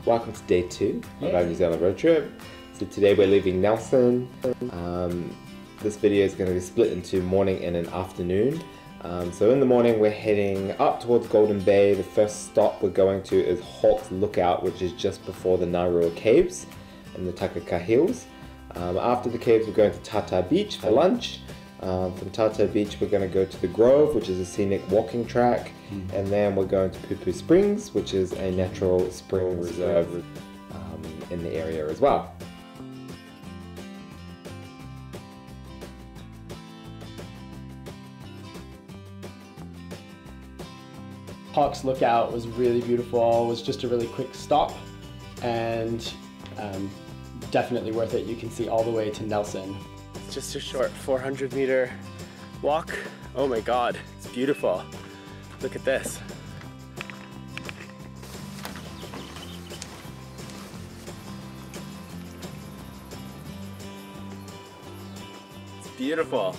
Welcome to day 2 of our New Zealand road trip. So today we're leaving Nelson. This video is going to be split into morning and an afternoon. So in the morning we're heading up towards Golden Bay. The first stop we're going to is Poppies Lookout, which is just before the Ngarua Caves and the Takaka Hills. After the caves we're going to Tata Beach for lunch. From Tata Beach we're going to go to the Grove, which is a scenic walking track, and then we're going to Pupu Springs, which is a natural spring reserve in the area as well. Poppies Lookout was really beautiful. It was just a really quick stop and definitely worth it. You can see all the way to Nelson. It's just a short 400-meter walk. Oh my god, it's beautiful. Look at this. It's beautiful.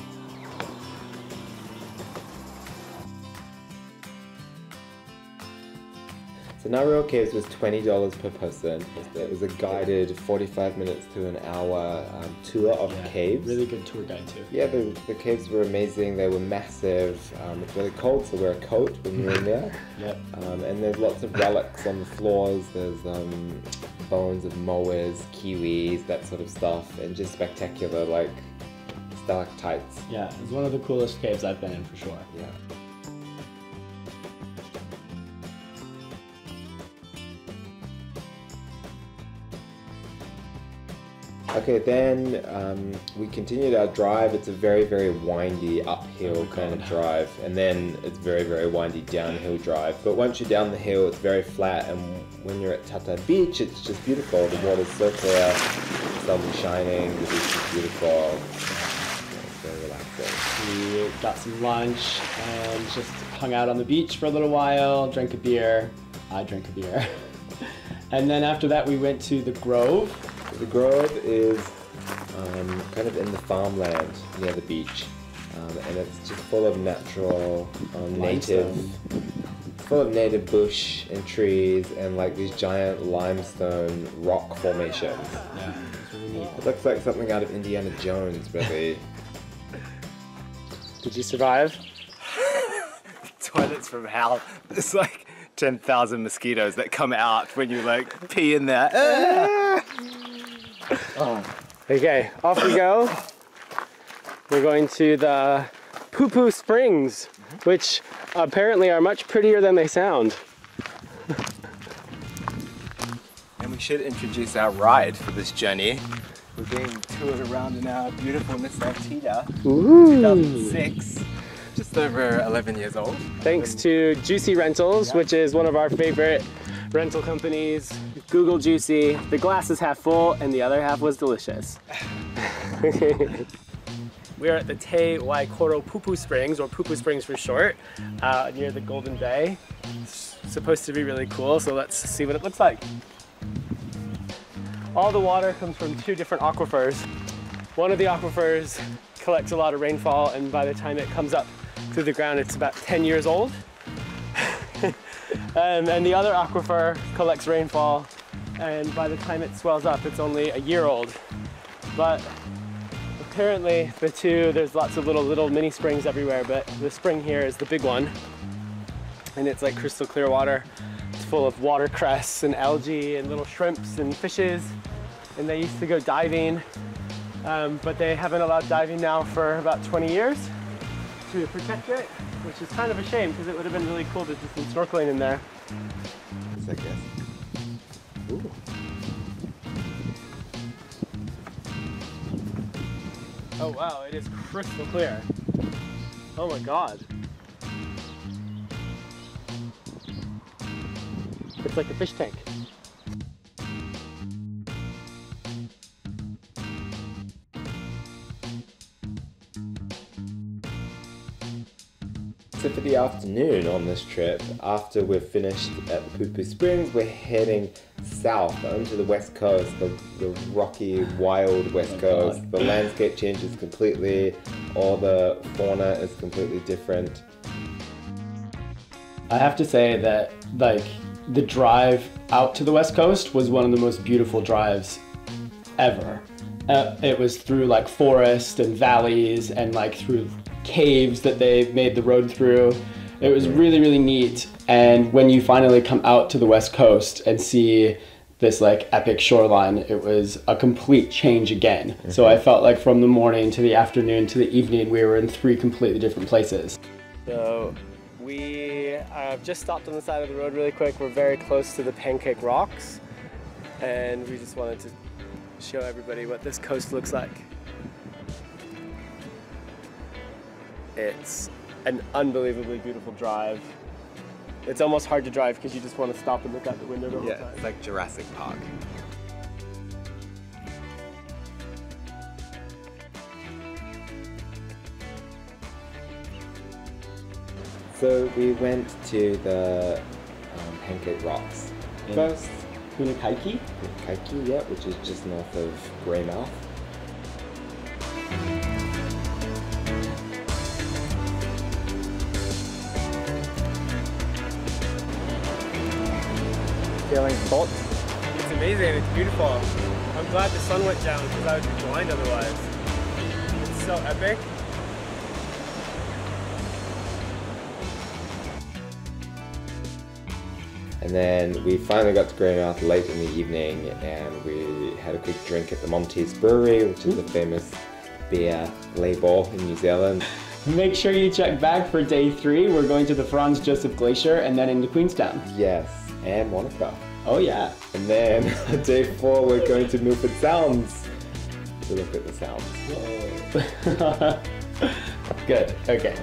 So Ngarua Caves was $20 per person. It was a guided 45 minutes to an hour tour of the caves. Really good tour guide too. Yeah, the caves were amazing. They were massive. It's really cold, so wear a coat when you're in there. Yep. And there's lots of relics on the floors. There's bones of moas, kiwis, that sort of stuff, and just spectacular, like stalactites. Yeah, it's one of the coolest caves I've been in for sure. Yeah. Okay, then we continued our drive. It's a very, very windy uphill kind of drive, and then it's very, very windy downhill drive. But once you're down the hill, it's very flat, and when you're at Tata Beach, it's just beautiful. The water's so clear, the sun's shining, the beach is beautiful. It's very relaxing. We got some lunch and just hung out on the beach for a little while, drank a beer. I drank a beer. And then after that, we went to the Grove. The Grove is kind of in the farmland near the beach, and it's just full of natural, native bush and trees and like these giant limestone rock formations. Yeah, it's really neat. It looks like something out of Indiana Jones, really. Did you survive? Toilets from hell. It's like 10,000 mosquitoes that come out when you like pee in there. Okay, off we go. We're going to the Pupu Springs, which apparently are much prettier than they sound. And we should introduce our ride for this journey. We're being toured around in our beautiful Nissan Cheetah, 2006. Just over 11 years old. Thanks to Juicy Rentals, which is one of our favorite rental companies. Google Juicy. The glass is half full and the other half was delicious. We're at the Waikoropu Springs, or Pupu Springs for short, near the Golden Bay. It's supposed to be really cool, so let's see what it looks like. All the water comes from 2 different aquifers. One of the aquifers collects a lot of rainfall, and by the time it comes up through the ground, it's about 10 years old. And the other aquifer collects rainfall, and by the time it swells up, it's only a year old. But apparently the 2, there's lots of little mini springs everywhere, but the spring here is the big one. And it's like crystal clear water. It's full of watercress and algae and little shrimps and fishes. And they used to go diving, but they haven't allowed diving now for about 20 years to protect it, which is kind of a shame because it would have been really cool to do some snorkeling in there. I guess. Ooh. Oh wow, it is crystal clear. Oh my god. It's like a fish tank. So for the afternoon on this trip, after we're finished at the Pupu Springs, we're heading south onto the west coast, the rocky, wild west coast. The landscape changes completely, all the fauna is completely different. I have to say that, like, the drive out to the West Coast was one of the most beautiful drives ever. It was through like forest and valleys and like through caves that they made the road through. It was really, really neat. And when you finally come out to the West Coast and see this like epic shoreline, it was a complete change again. So I felt like from the morning to the afternoon to the evening, we were in 3 completely different places. So we just stopped on the side of the road really quick. We're very close to the Pancake Rocks, and we just wanted to show everybody what this coast looks like. It's an unbelievably beautiful drive. It's almost hard to drive because you just want to stop and look out the window the whole time. Yeah, it's like Jurassic Park. So we went to the Pancake Rocks first. Punakaiki? Punakaiki, yeah, which is just north of Greymouth. Feeling salt. It's amazing, it's beautiful. I'm glad the sun went down because I would be blind otherwise. It's so epic. And then we finally got to Greymouth late in the evening, and we had a quick drink at the Monteiths Brewery, which is a famous beer label in New Zealand. Make sure you check back for day 3. We're going to the Franz Joseph Glacier and then into Queenstown. Yes, and Wanaka. Oh yeah. And then day 4, we're going to Milford Sounds to look at the sounds. Whoa. Good, okay.